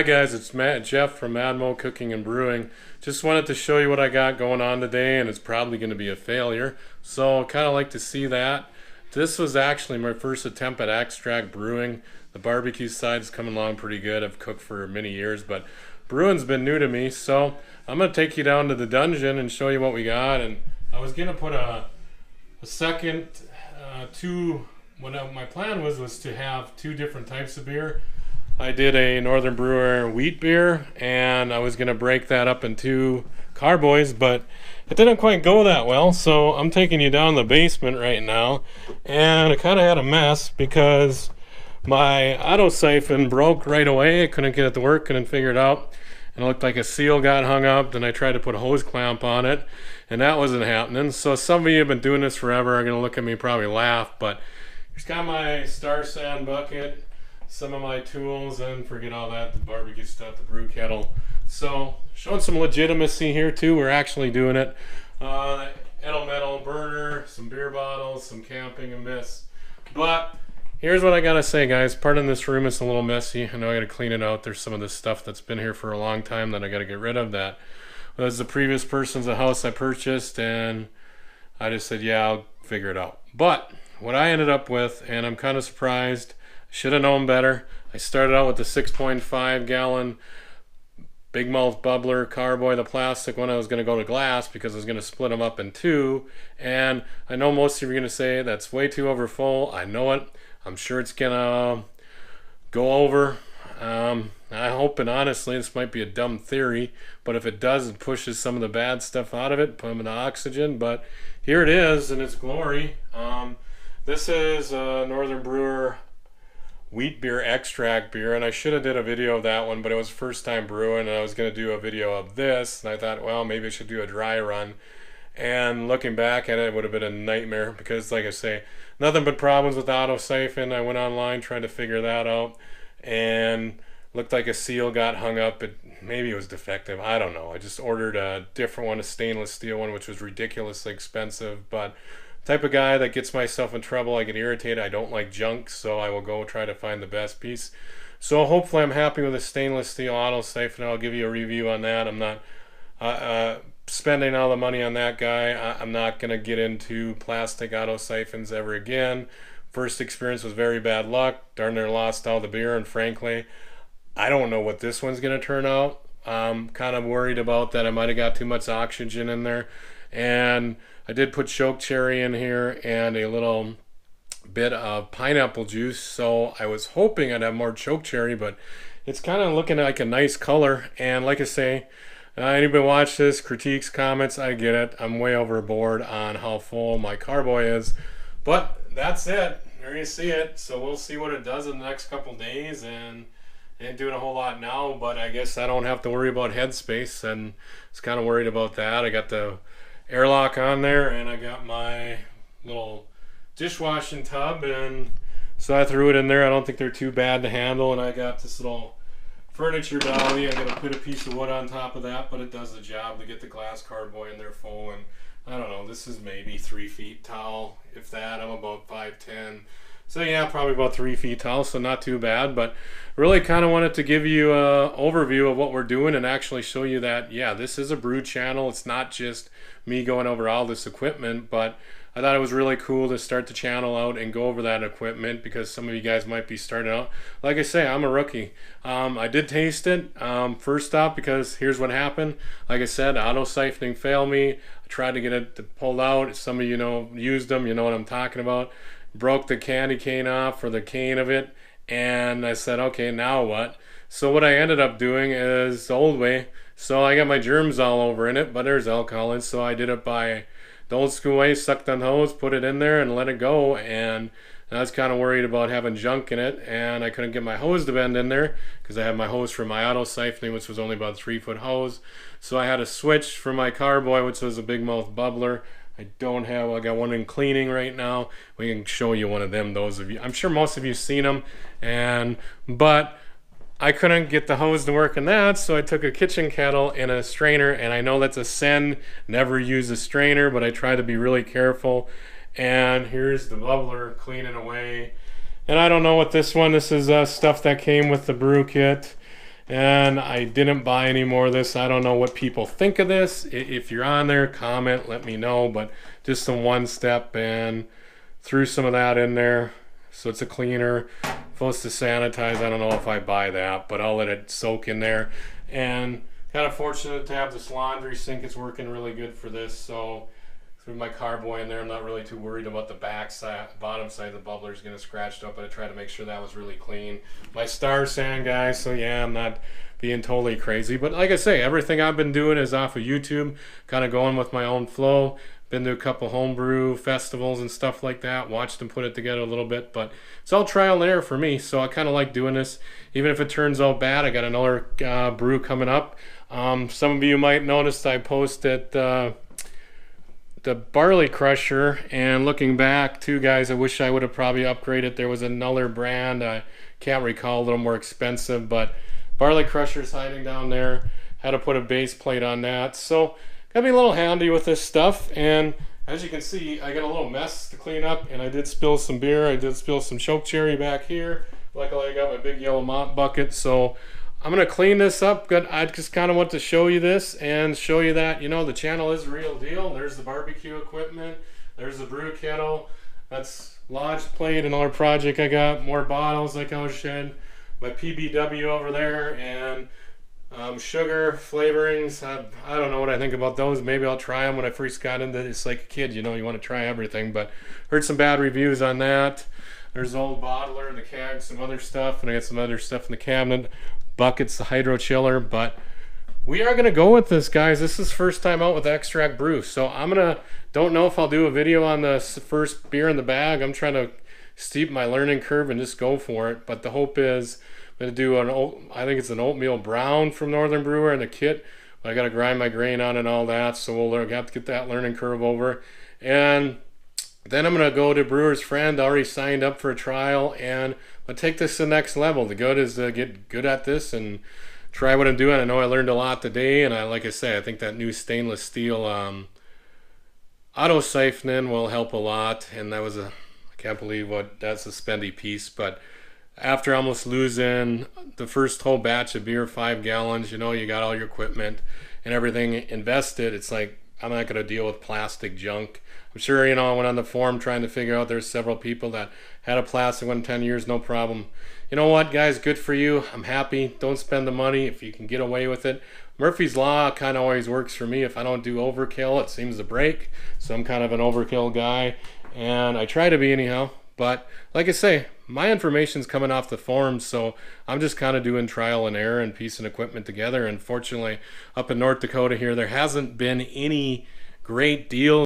Hi guys, it's Matt and Jeff from Admo Cooking and Brewing. Just wanted to show you what I got going on today, and it's probably going to be a failure. So kind of like to see that. This was actually my first attempt at extract brewing. The barbecue side's coming along pretty good. I've cooked for many years, but brewing's been new to me. So I'm going to take you down to the dungeon and show you what we got. And I was going to put a second my plan was to have two different types of beer. I did a Northern Brewer wheat beer, and I was going to break that up in two carboys, but it didn't quite go that well, so I'm taking you down the basement right now, and I kind of had a mess because my auto siphon broke right away. I couldn't get it to work, couldn't figure it out, and it looked like a seal got hung up. Then I tried to put a hose clamp on it, and that wasn't happening. So some of you have been doing this forever are going to look at me and probably laugh, but here's got my Star Sand bucket, some of my tools, and forget all that, the barbecue stuff, the brew kettle. So showing some legitimacy here too. We're actually doing it. Metal burner, some beer bottles, some camping and mist. But here's what I gotta say, guys. Pardon this room, it's a little messy. I know I gotta clean it out. There's some of this stuff that's been here for a long time that I gotta get rid of. That was the previous person's house I purchased, and I just said, yeah, I'll figure it out. But what I ended up with, and I'm kind of surprised, should have known better. I started out with the 6.5 gallon big mouth bubbler carboy, the plastic one. I was going to go to glass because I was going to split them up in two. And I know most of you are going to say that's way too over full. I know it. I'm sure it's going to go over. I hope, and honestly, this might be a dumb theory, but if it does, it pushes some of the bad stuff out of it, put them in the oxygen. But here it is in its glory. This is a Northern Brewer wheat beer extract beer, and I should have did a video of that one, but it was first time brewing, and I was going to do a video of this, and I thought, well, maybe I should do a dry run. And looking back at it, it would have been a nightmare because, like I say, nothing but problems with auto siphon. I went online trying to figure that out, and looked like a seal got hung up. Maybe it was defective, I don't know. I just ordered a different one, a stainless steel one, which was ridiculously expensive. But type of guy that gets myself in trouble, I get irritated, I don't like junk, so I will go try to find the best piece. So hopefully I'm happy with a stainless steel auto siphon. I'll give you a review on that. I'm not spending all the money on that guy. I'm not going to get into plastic auto siphons ever again. First experience was very bad luck. Darn near lost all the beer, and frankly, I don't know what this one's going to turn out. I'm kind of worried about that. I might have got too much oxygen in there. And I did put choke cherry in here and a little bit of pineapple juice, so I was hoping I'd have more choke cherry, but it's kind of looking like a nice color. And like I say, anybody watch this, critiques, comments, I get it. I'm way overboard on how full my carboy is, but that's it. There you see it. So we'll see what it does in the next couple days, and ain't doing a whole lot now, but I guess I don't have to worry about headspace, and I was kind of worried about that. I got the airlock on there, and I got my little dishwashing tub, and so I threw it in there. I don't think they're too bad to handle, and I got this little furniture dolly. I gotta put a piece of wood on top of that, but it does the job to get the glass carboy in there full. And I don't know, this is maybe 3 feet tall, if that. I'm about 5'10", so yeah, probably about 3 feet tall, so not too bad. But really kind of wanted to give you an overview of what we're doing and actually show you that, yeah, this is a brew channel. It's not just me going over all this equipment, but I thought it was really cool to start the channel out and go over that equipment because some of you guys might be starting out. Like I say, I'm a rookie. I did taste it first off because here's what happened. Like I said, auto siphoning failed me. I tried to get it pulled out. Some of you know used them, you know what I'm talking about. Broke the candy cane off, or the cane of it, and I said, okay, now what? So what I ended up doing is the old way. So I got my germs all over in it, but there's alcohol in, so I did it by the old school way, sucked on the hose, put it in there, and let it go. And I was kind of worried about having junk in it, and I couldn't get my hose to bend in there because I had my hose for my auto siphoning, which was only about a 3-foot hose. So I had a switch for my carboy, which was a big mouth bubbler. I got one in cleaning right now. We can show you one of them, those of you. I'm sure most of you seen them, but I couldn't get the hose to work in that, so I took a kitchen kettle and a strainer, and I know that's a sin, never use a strainer, but I try to be really careful. And here's the bubbler cleaning away. And I don't know what this is stuff that came with the brew kit. And I didn't buy any more of this. I don't know what people think of this. If you're on there, comment, let me know. But just some one step, and threw some of that in there. So it's a cleaner, supposed to sanitize. I don't know if I buy that, but I'll let it soak in there. And kind of fortunate to have this laundry sink. It's working really good for this. So threw my carboy in there. I'm not really too worried about the back side, bottom side of the bubbler is getting scratched up, but I tried to make sure that was really clean. My Star Sand, guys, so yeah, I'm not being totally crazy. But like I say, everything I've been doing is off of YouTube, kind of going with my own flow. Been to a couple homebrew festivals and stuff like that, watched them put it together a little bit, but it's all trial and error for me, so I kind of like doing this. Even if it turns out bad, I got another brew coming up. Some of you might notice I posted the barley crusher, and looking back too, guys, I wish I would have probably upgraded. There was another brand, I can't recall, a little more expensive, but barley crusher's hiding down there. Had to put a base plate on that, so gotta be a little handy with this stuff. And as you can see, I got a little mess to clean up, and I did spill some beer. I did spill some choke cherry back here. Luckily I got my big yellow mop bucket, so I'm gonna clean this up. I just kind of want to show you this and show you that, you know, the channel is the real deal. There's the barbecue equipment, there's the brew kettle, that's lodge plate, another project I got, more bottles like I was showing, my PBW over there, and sugar flavorings. I don't know what I think about those. Maybe I'll try them when I first got into this, like a kid, you know, you want to try everything, but heard some bad reviews on that. There's the old bottler, the keg, some other stuff, and I got some other stuff in the cabinet, buckets, the hydro chiller. But we are gonna go with this, guys. This is first time out with extract brew, so don't know if I'll do a video on the first beer in the bag. I'm trying to steep my learning curve and just go for it, but the hope is I'm going to do I think it's an oatmeal brown from Northern Brewer in the kit. But I got to grind my grain on and all that, so we'll have to get that learning curve over. And then I'm going to go to Brewer's Friend. I already signed up for a trial, and I'll take this to the next level. The good is to get good at this and try what I'm doing. I know I learned a lot today, and like I say, I think that new stainless steel auto siphoning will help a lot. And that was I can't believe that's a spendy piece, but after almost losing the first whole batch of beer, 5 gallons, you know, you got all your equipment and everything invested, it's like, I'm not going to deal with plastic junk. I'm sure, you know, I went on the forum trying to figure out, there's several people that had a plastic one 10 years, no problem. You know what, guys, good for you. I'm happy. Don't spend the money if you can get away with it. Murphy's Law kind of always works for me. If I don't do overkill, it seems to break. So I'm kind of an overkill guy, and I try to be anyhow. But like I say, my information's coming off the forums, so I'm just kind of doing trial and error and piecing equipment together. And fortunately, up in North Dakota here, there hasn't been any great deal.